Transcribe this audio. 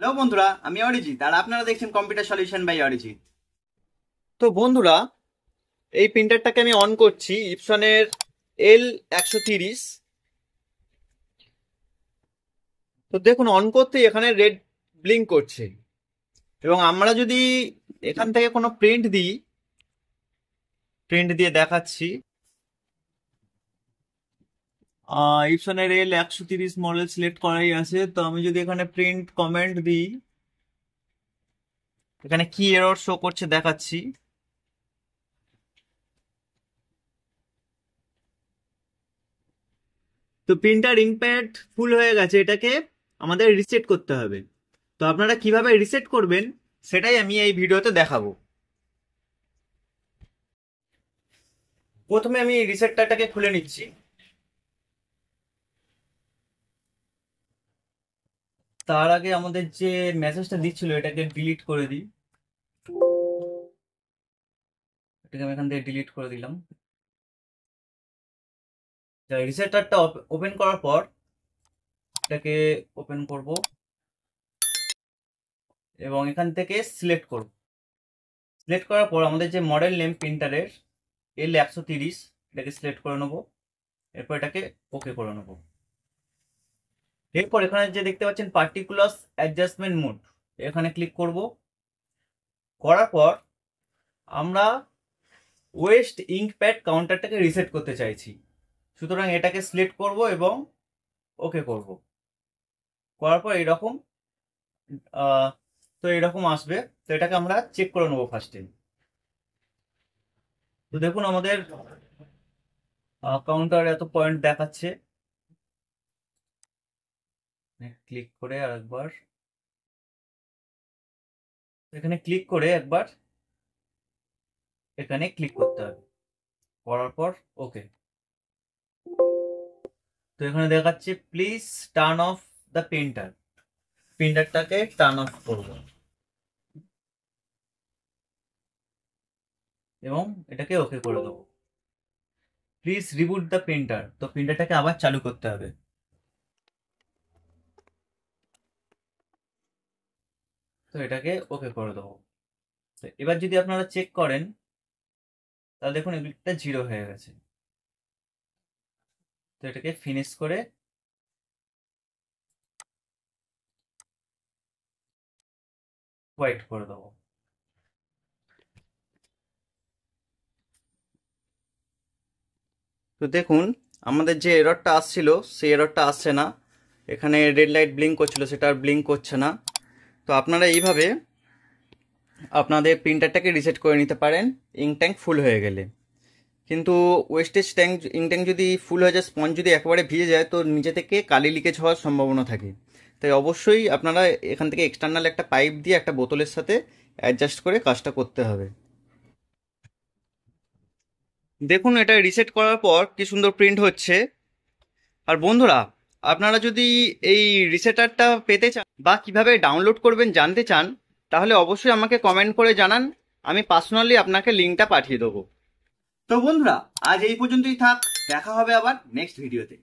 Hello বন্ধুরা, আমি অরিজিৎ আর আপনারা দেখছেন কম্পিউটার সলিউশন বাই অরিজিৎ। তো বন্ধুরা, এই প্রিন্টারটাকে আমি অন করছি, ইপসনের L130। তো দেখুন, অন করতে এখানে রেড ব্লিঙ্ক করছে এবং আমরা যদি এখান থেকে কোনো প্রিন্ট দিই, প্রিন্ট দিয়ে দেখাচ্ছি। ইপসনের L130 মডেল সিলেক্ট করাই আছে। তো আমি যদি এখানে প্রিন্ট কমেন্ট দিই, এখানে কি এরর শো করছে দেখাচ্ছি। তো প্রিন্টার ইঙ্কপ্যাড ফুল হয়ে গেছে, এটাকে আমাদের রিসেট করতে হবে। তো আপনারা কিভাবে রিসেট করবেন সেটাই আমি এই ভিডিওতে দেখাবো। প্রথমে আমি রিসেটটাকে খুলে নিচ্ছি। তার আগে আমাদের যে মেসেজটা দিচ্ছিল এটাকে ডিলিট করে দিই। এটাকে আমি এখান থেকে ডিলিট করে দিলাম। রিসেটারটা ওপেন করার পর এটাকে ওপেন করব এবং এখান থেকে সিলেক্ট করব। সিলেক্ট করার পর আমাদের যে মডেল নেম প্রিন্টারের L130, এটাকে সিলেক্ট করে নেব। এরপর এটাকে ওকে করে নেব। এরপর এখানে যে দেখতে পাচ্ছেন পার্টিকুলার অ্যাডজাস্টমেন্ট মোড, এখানে ক্লিক করব। করার পর আমরা ওয়েস্ট ইঙ্ক প্যাড কাউন্টারটাকে রিসেট করতে চাইছি, সুতরাং এটাকে সিলেক্ট করব এবং ওকে করব। করার পর এরকম তো এরকম আসবে। তো এটাকে আমরা চেক করে নেবো ফার্স্টে। তো দেখুন আমাদের কাউন্টার এত পয়েন্ট দেখাচ্ছে। ক্লিক করে আরেকবার, এখানে ক্লিক করে একবার এখানে ক্লিক করতে হবে। করার পর ওকে। তো এখানে দেখাচ্ছে please turn off the printer. প্রিন্টারটাকে টার্ন অফ করব এবং এটাকে ওকে করে দেবো। Please reboot the printer. তো প্রিন্টারটাকে আবার চালু করতে হবে। তো এটাকে ওকে করে দেবো। তো এবার যদি আপনারা চেক করেন তাহলে দেখুন এগুলিটা 0 হয়ে গেছে। তো এটাকে ফিনিশ করে হোয়াইট করে দেবো। তো দেখুন আমাদের যে এররটা আসছিল সেই এররটা আসছে না। এখানে রেড লাইট ব্লিঙ্ক করছিল, সেটা আর ব্লিঙ্ক করছে না। তো আপনারা এইভাবে আপনাদের প্রিন্টারটাকে রিসেট করে নিতে পারেন ইঙ্ক ট্যাঙ্ক ফুল হয়ে গেলে। কিন্তু ওয়েস্টেজ ট্যাঙ্ক ইঙ্ক ট্যাঙ্ক যদি ফুল হয়ে যায়, স্পঞ্জ যদি একেবারে ভিজে যায়, তো নিচে থেকে কালি লিকেজ হওয়ার সম্ভাবনা থাকে। তাই অবশ্যই আপনারা এখান থেকে এক্সটার্নাল একটা পাইপ দিয়ে একটা বোতলের সাথে অ্যাডজাস্ট করে কাজটা করতে হবে। দেখুন এটা রিসেট করার পর কি সুন্দর প্রিন্ট হচ্ছে। আর বন্ধুরা, আপনারা যদি এই রিসেটারটা পেতে চান বা কিভাবে ডাউনলোড করবেন জানতে চান, তাহলে অবশ্যই আমাকে কমেন্ট করে জানান। আমি পার্সোনালি আপনাকে লিঙ্কটা পাঠিয়ে দেবো। তো বন্ধুরা, আজ এই পর্যন্তই থাক। দেখা হবে আবার নেক্সট ভিডিওতে।